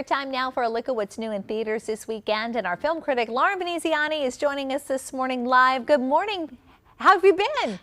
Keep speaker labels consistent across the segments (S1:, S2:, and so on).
S1: Time now for a look at what's new in theaters this weekend, and our film critic Lauren Veneziani is joining us this morning live. Good morning. How have you been?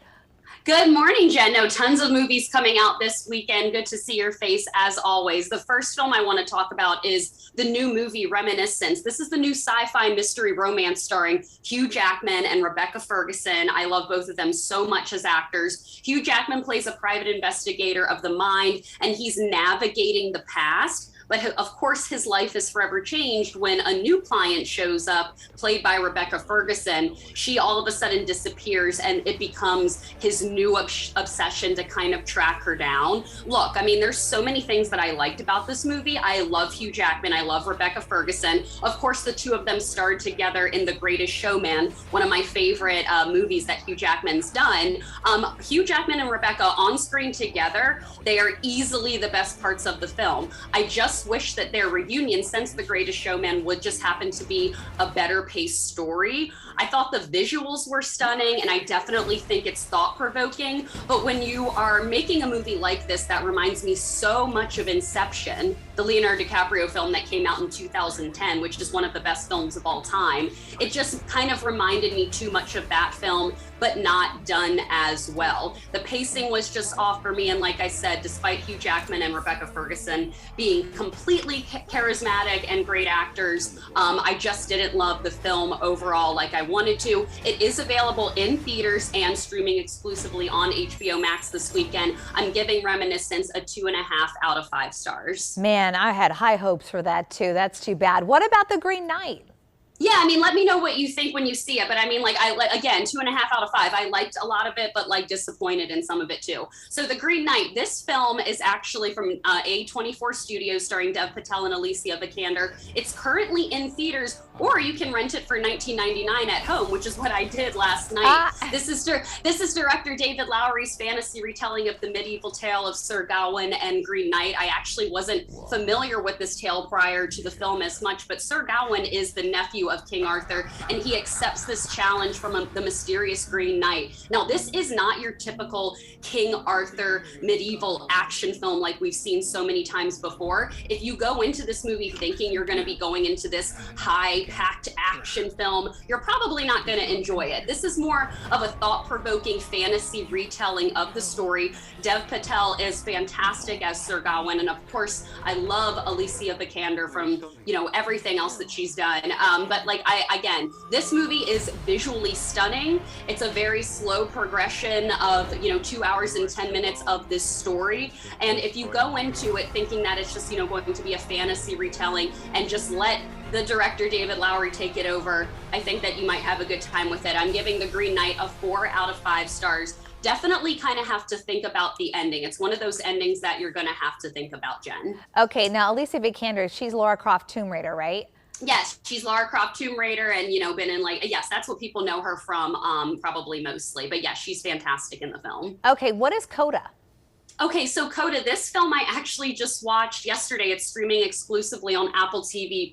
S2: Good morning, Jen. No, tons of movies coming out this weekend. Good to see your face as always. The first film I want to talk about is the new movie Reminiscence. This is the new sci-fi mystery romance starring Hugh Jackman and Rebecca Ferguson. I love both of them so much as actors. Hugh Jackman plays a private investigator of the mind, and he's navigating the past. But of course, his life is forever changed when a new client shows up, played by Rebecca Ferguson. She all of a sudden disappears, and it becomes his new obsession to kind of track her down. Look, I mean, there's so many things that I liked about this movie. I love Hugh Jackman. I love Rebecca Ferguson. Of course, the two of them starred together in The Greatest Showman, one of my favorite movies that Hugh Jackman's done. Hugh Jackman and Rebecca on screen together, they are easily the best parts of the film. I just wish that their reunion since The Greatest Showman would just happen to be a better paced story. I thought the visuals were stunning, and I definitely think it's thought-provoking. But when you are making a movie like this, that reminds me so much of Inception, the Leonardo DiCaprio film that came out in 2010, which is one of the best films of all time. It just kind of reminded me too much of that film, but not done as well. The pacing was just off for me, and like I said, despite Hugh Jackman and Rebecca Ferguson being completely charismatic and great actors, I just didn't love the film overall like I wanted to. It is available in theaters and streaming exclusively on HBO Max this weekend. I'm giving Reminiscence a 2.5 out of 5 stars.
S1: Man, I had high hopes for that too. That's too bad. What about The Green Knight?
S2: Yeah, I mean, let me know what you think when you see it. But I mean, like, again, 2.5 out of 5. I liked a lot of it, but like disappointed in some of it too. So The Green Knight, this film is actually from A24 Studios, starring Dev Patel and Alicia Vikander. It's currently in theaters, or you can rent it for $19.99 at home, which is what I did last night. This is director David Lowery's fantasy retelling of the medieval tale of Sir Gawain and Green Knight. I actually wasn't familiar with this tale prior to the film as much, but Sir Gawain is the nephew of King Arthur, and he accepts this challenge from the mysterious Green Knight. Now, this is not your typical King Arthur medieval action film like we've seen so many times before. If you go into this movie thinking you're going to be going into this high-packed action film, you're probably not going to enjoy it. This is more of a thought-provoking fantasy retelling of the story. Dev Patel is fantastic as Sir Gawain, and of course, I love Alicia Vikander from, you know, everything else that she's done. But like, again, this movie is visually stunning. It's a very slow progression of, 2 hours and 10 minutes of this story. And if you go into it thinking that it's just, going to be a fantasy retelling and just let the director David Lowery take it over, I think that you might have a good time with it. I'm giving The Green Knight a 4 out of 5 stars. Definitely kind of have to think about the ending. It's one of those endings that you're going to have to think about, Jen.
S1: Okay, now Alicia Vikander, she's Lara Croft Tomb Raider, right?
S2: Yes, she's Lara Croft Tomb Raider, and been in yes, that's what people know her from, probably mostly. But yes, she's fantastic in the film.
S1: Okay, what is Coda?
S2: Okay, so Coda, this film I actually just watched yesterday. It's streaming exclusively on Apple TV+.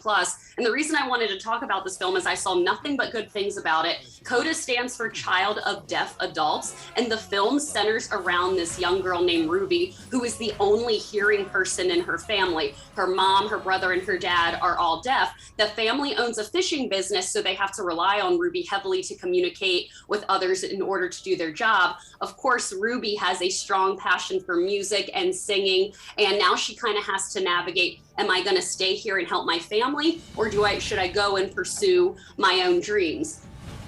S2: And the reason I wanted to talk about this film is I saw nothing but good things about it. Coda stands for Child of Deaf Adults, and the film centers around this young girl named Ruby, who is the only hearing person in her family. Her mom, her brother, and her dad are all deaf. The family owns a fishing business, so they have to rely on Ruby heavily to communicate with others in order to do their job. Of course, Ruby has a strong passion for music and singing, and now she kind of has to navigate, am I going to stay here and help my family, or should I go and pursue my own dreams?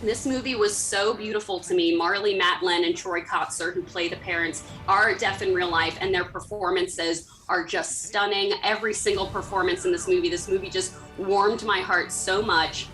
S2: This movie was so beautiful to me. Marlee Matlin and Troy Kotsur, who play the parents, are deaf in real life, and their performances are just stunning. Every single performance in this movie just warmed my heart so much.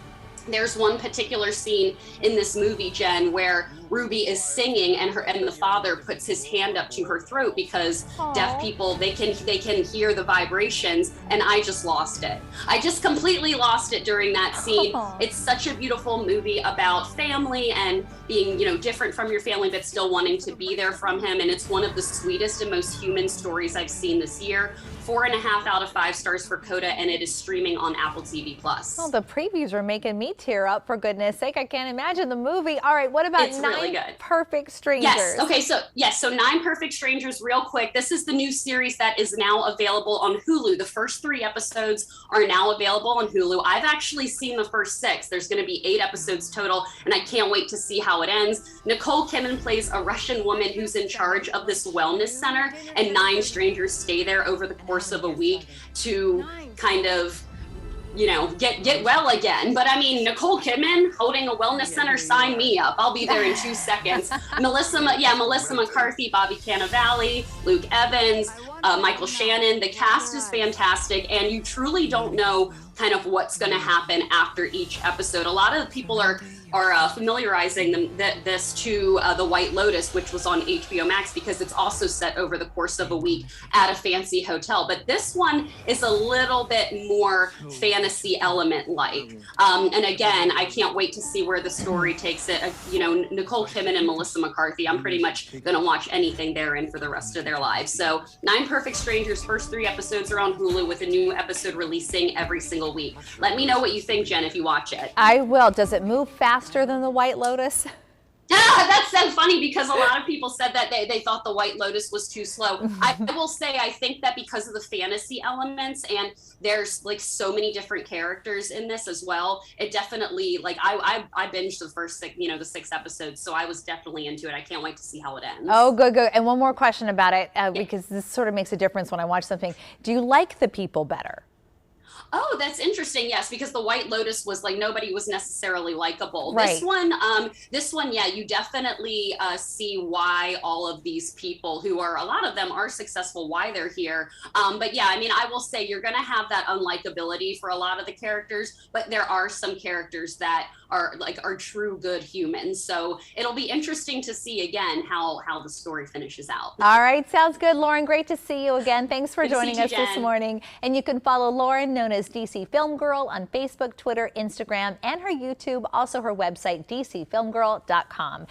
S2: There's one particular scene in this movie, Jen, where Ruby is singing and the father puts his hand up to her throat because deaf people, they can hear the vibrations, and I just lost it. I just completely lost it during that scene. It's such a beautiful movie about family and being, different from your family but still wanting to be there from him, and it's one of the sweetest and most human stories I've seen this year. 4.5 out of 5 stars for Coda, and it is streaming on Apple TV+.
S1: Oh, the previews are making me tear up, for goodness sake. I can't imagine the movie. All right, what about
S2: really good.
S1: Perfect Strangers.
S2: Yes. Okay. So 9 Perfect Strangers, real quick. This is the new series that is now available on Hulu. The first 3 episodes are now available on Hulu. I've actually seen the first 6. There's going to be 8 episodes total, and I can't wait to see how it ends. Nicole Kidman plays a Russian woman who's in charge of this wellness center, and 9 strangers stay there over the course of a week to kind of, you know, get well again. But I mean, Nicole Kidman holding a wellness center, sign me up. I'll be there in 2 seconds. Melissa McCarthy, Bobby Cannavale, Luke Evans, Michael Shannon. The cast is fantastic, and you truly don't know kind of what's going to happen after each episode. A lot of people are familiarizing this to The White Lotus, which was on HBO Max, because it's also set over the course of a week at a fancy hotel. But this one is a little bit more fantasy element-like. And again, I can't wait to see where the story takes it. You know, Nicole Kidman and Melissa McCarthy, I'm pretty much going to watch anything they're in for the rest of their lives. So 9 Perfect Strangers, first 3 episodes are on Hulu, with a new episode releasing every single week. Let me know what you think, Jen, if you watch it.
S1: I will. Does it move faster than The White Lotus?
S2: That's so funny, because a lot of people said that they thought The White Lotus was too slow. I will say, I think that because of the fantasy elements, and there's like so many different characters in this as well, it definitely, like, I binged the first 6 episodes, so I was definitely into it. I can't wait to see how it ends.
S1: Oh, good. And one more question about it, because this sort of makes a difference when I watch something. Do you like the people better?
S2: Oh, that's interesting. Yes, because The White Lotus was like, nobody was necessarily likable.
S1: Right.
S2: This one, yeah, you definitely see why all of these people, who are, a lot of them are successful, why they're here. But yeah, I mean, I will say you're going to have that unlikability for a lot of the characters, but there are some characters that are true good humans. So it'll be interesting to see again how the story finishes out.
S1: All right, sounds good, Lauren. Great to see you again. Thanks for joining us
S2: Jen.
S1: this morning. And you can follow Lauren, known as DC Film Girl, on Facebook, Twitter, Instagram, and her YouTube. Also her website, dcfilmgirl.com.